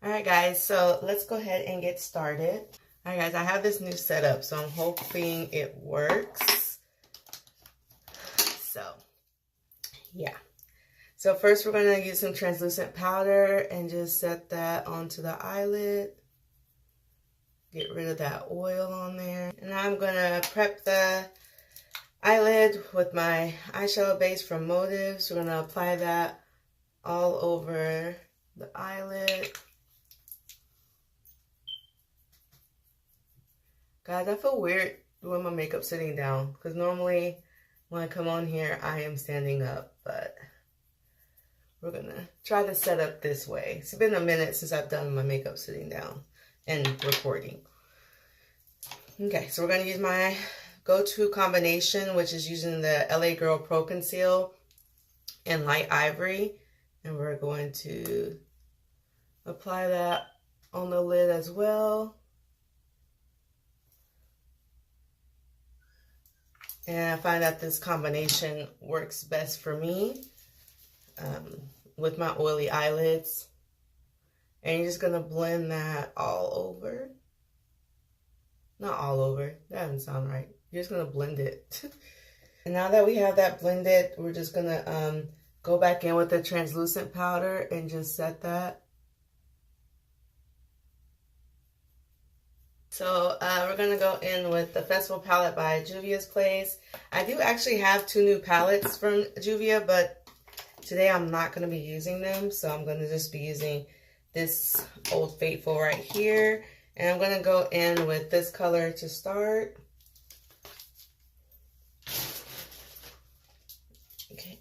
Alright guys, so let's go ahead and get started. Alright guys, I have this new setup, so I'm hoping it works. So, yeah. So first we're going to use some translucent powder and just set that onto the eyelid. Get rid of that oil on there. And now I'm going to prep the eyelid with my eyeshadow base from Motives. We're going to apply that all over the eyelid. Guys, I feel weird doing my makeup sitting down because normally when I come on here, I am standing up, but we're gonna try to set up this way. It's been a minute since I've done my makeup sitting down and recording. Okay, so we're gonna use my go-to combination, which is using the LA Girl ProConceal in Light Ivory, and we're going to apply that on the lid as well. And I find that this combination works best for me with my oily eyelids. And you're just going to blend that all over. Not all over. That doesn't sound right. You're just going to blend it. And now that we have that blended, we're just going to go back in with the translucent powder and just set that. So we're going to go in with the Festival palette by Juvia's Place. I do actually have 2 new palettes from Juvia, but today I'm not going to be using them. So I'm going to just be using this Old Faithful right here. And I'm going to go in with this color to start. Okay.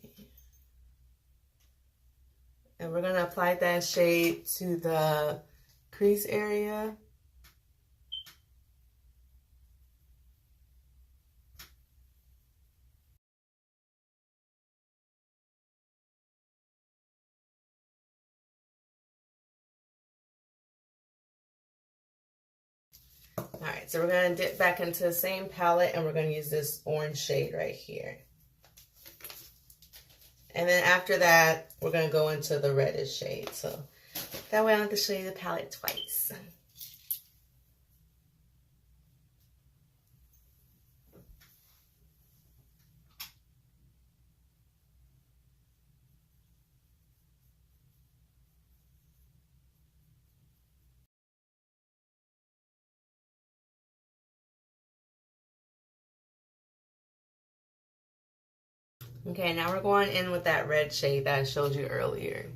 And we're going to apply that shade to the crease area. Alright, so we're going to dip back into the same palette and we're going to use this orange shade right here. And then after that, we're going to go into the reddish shade. So that way I don't have to show you the palette twice. Okay, now we're going in with that red shade that I showed you earlier.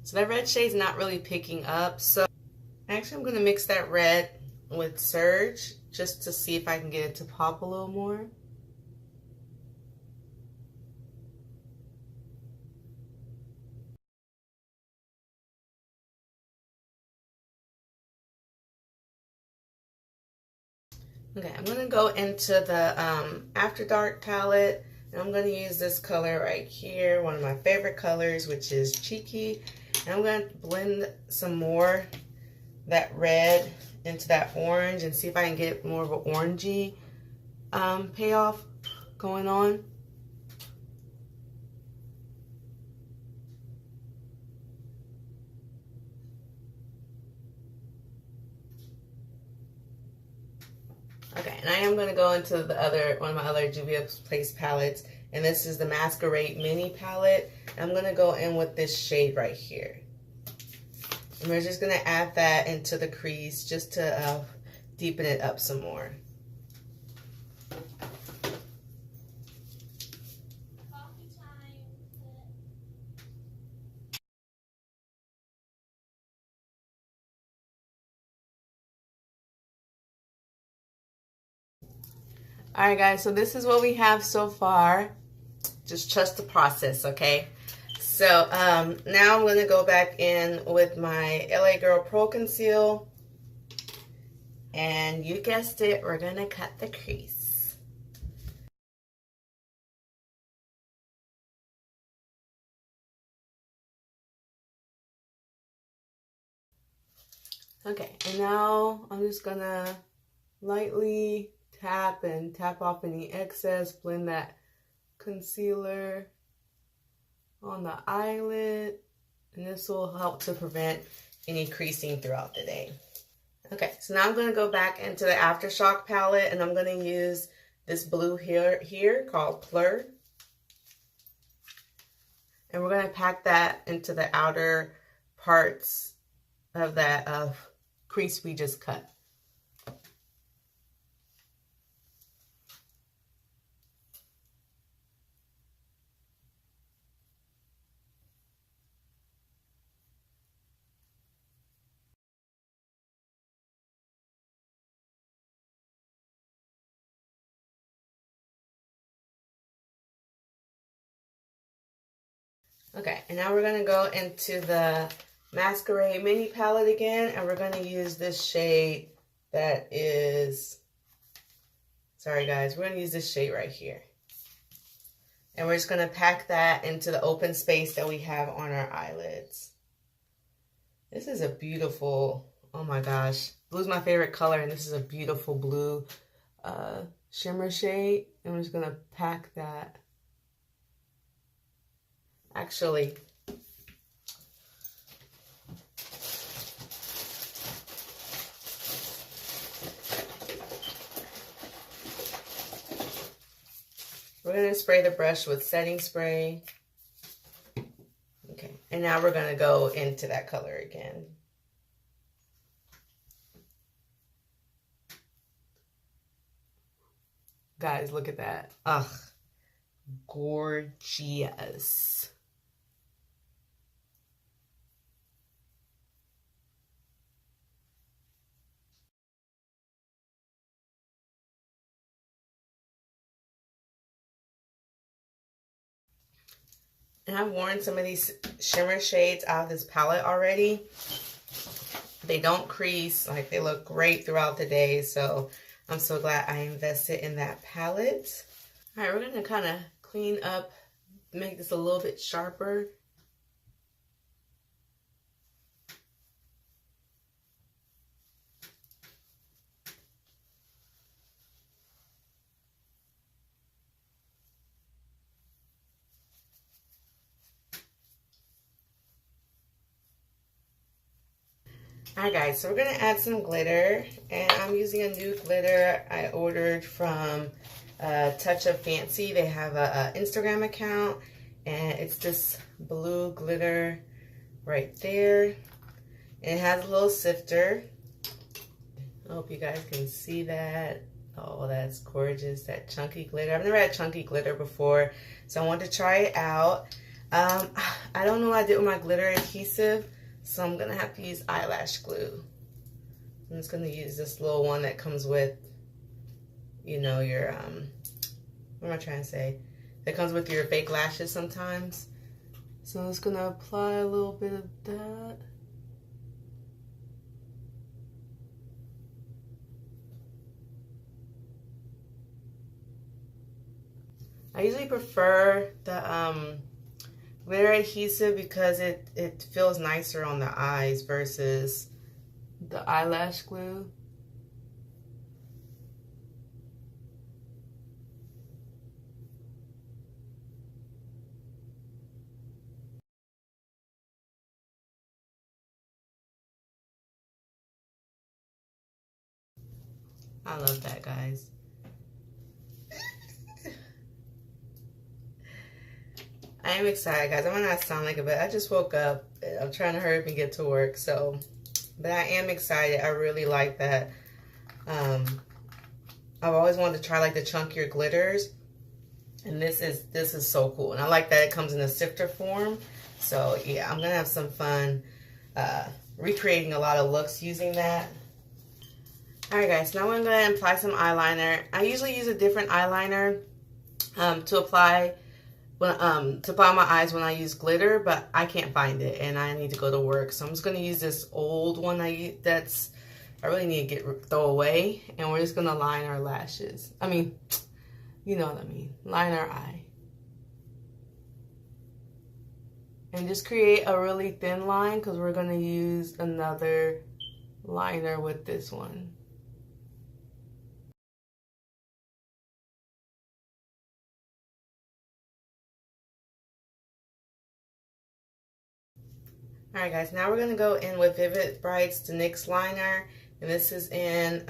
So that red shade's not really picking up. So actually I'm going to mix that red with Surge just to see if I can get it to pop a little more. Okay, I'm going to go into the After Dark palette, and I'm going to use this color right here, one of my favorite colors, which is Cheeky. And I'm going to blend some more that red into that orange and see if I can get more of an orangey payoff going on. Okay, and I am going to go into the one of my other Juvia's Place palettes, and this is the Masquerade Mini palette. And I'm going to go in with this shade right here. And we're just going to add that into the crease just to deepen it up some more. Alright guys, so this is what we have so far. Just trust the process, okay? So now I'm going to go back in with my LA Girl ProConceal. And you guessed it, we're going to cut the crease. Okay, and now I'm just gonna lightly tap off any excess, blend that concealer on the eyelid, and this will help to prevent any creasing throughout the day. Okay, so now I'm going to go back into the Aftershock palette, and I'm going to use this blue here called Plur. And we're going to pack that into the outer parts of that crease we just cut. Okay, and now we're going to go into the Masquerade mini palette again, and we're going to use this shade that is, sorry guys, we're going to use this shade right here. And we're just going to pack that into the open space that we have on our eyelids. This is a beautiful, oh my gosh, blue's my favorite color, and this is a beautiful blue shimmer shade. And we're just going to pack that. Actually, we're going to spray the brush with setting spray. Okay, and now we're going to go into that color again. Guys, look at that. Ugh, gorgeous. And I've worn some of these shimmer shades out of this palette already. They don't crease, like they look great throughout the day. So I'm so glad I invested in that palette. All right, we're gonna kind of clean up, make this a little bit sharper. Alright guys, so we're going to add some glitter, and I'm using a new glitter I ordered from Touch of Fancy. They have a Instagram account, and it's this blue glitter right there. And it has a little sifter. I hope you guys can see that. Oh, that's gorgeous, that chunky glitter. I've never had chunky glitter before, so I wanted to try it out. I don't know what I did with my glitter adhesive, so I'm gonna have to use eyelash glue. I'm just gonna use this little one that comes with, you know, your, what am I trying to say? That comes with your fake lashes sometimes. So I'm just gonna apply a little bit of that. I usually prefer the glitter adhesive because it feels nicer on the eyes versus the eyelash glue. I love that, guys. I am excited, guys. I might not sound like it, but I just woke up. I'm trying to hurry up and get to work, so, but I am excited. I really like that. I've always wanted to try like the chunkier glitters, and this is so cool. And I like that it comes in a sifter form. So yeah, I'm gonna have some fun recreating a lot of looks using that. Alright guys, now I'm gonna apply some eyeliner. I usually use a different eyeliner to apply on my eyes when I use glitter, but I can't find it and I need to go to work. So I'm just gonna use this old one I really need to throw away, and we're just gonna line our lashes. I mean, you know what I mean. Line our eye. And just create a really thin line because we're gonna use another liner with this one. Alright guys, now we're going to go in with Vivid Brights, the NYX liner. And this is in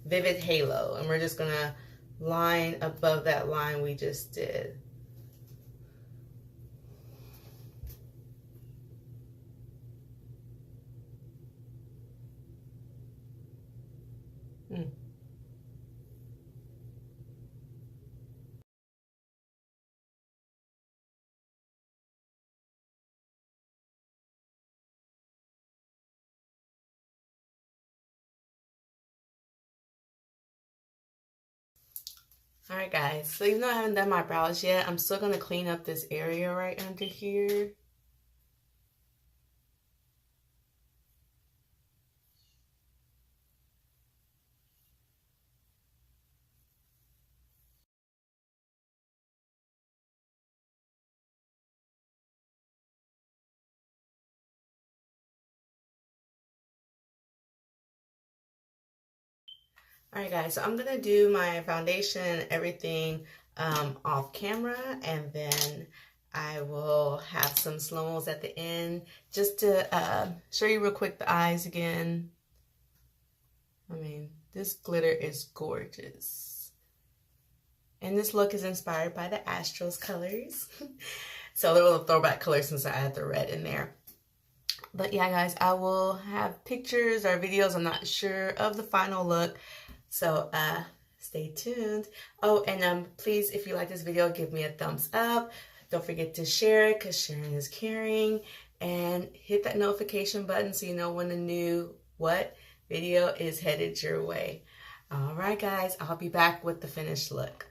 Vivid Halo. And we're just going to line above that line we just did. Alright guys, so even though I haven't done my brows yet, I'm still going to clean up this area right under here. Alright guys, so I'm going to do my foundation and everything off camera, and then I will have some slow-mos at the end just to show you real quick the eyes again. I mean, this glitter is gorgeous. And this look is inspired by the Astros colors. So a little throwback color since I add the red in there. But yeah guys, I will have pictures or videos, I'm not sure, of the final look. So stay tuned. Oh, and please, if you like this video, give me a thumbs up. Don't forget to share it, because sharing is caring. And hit that notification button so you know when a new video is headed your way. All right guys, I'll be back with the finished look.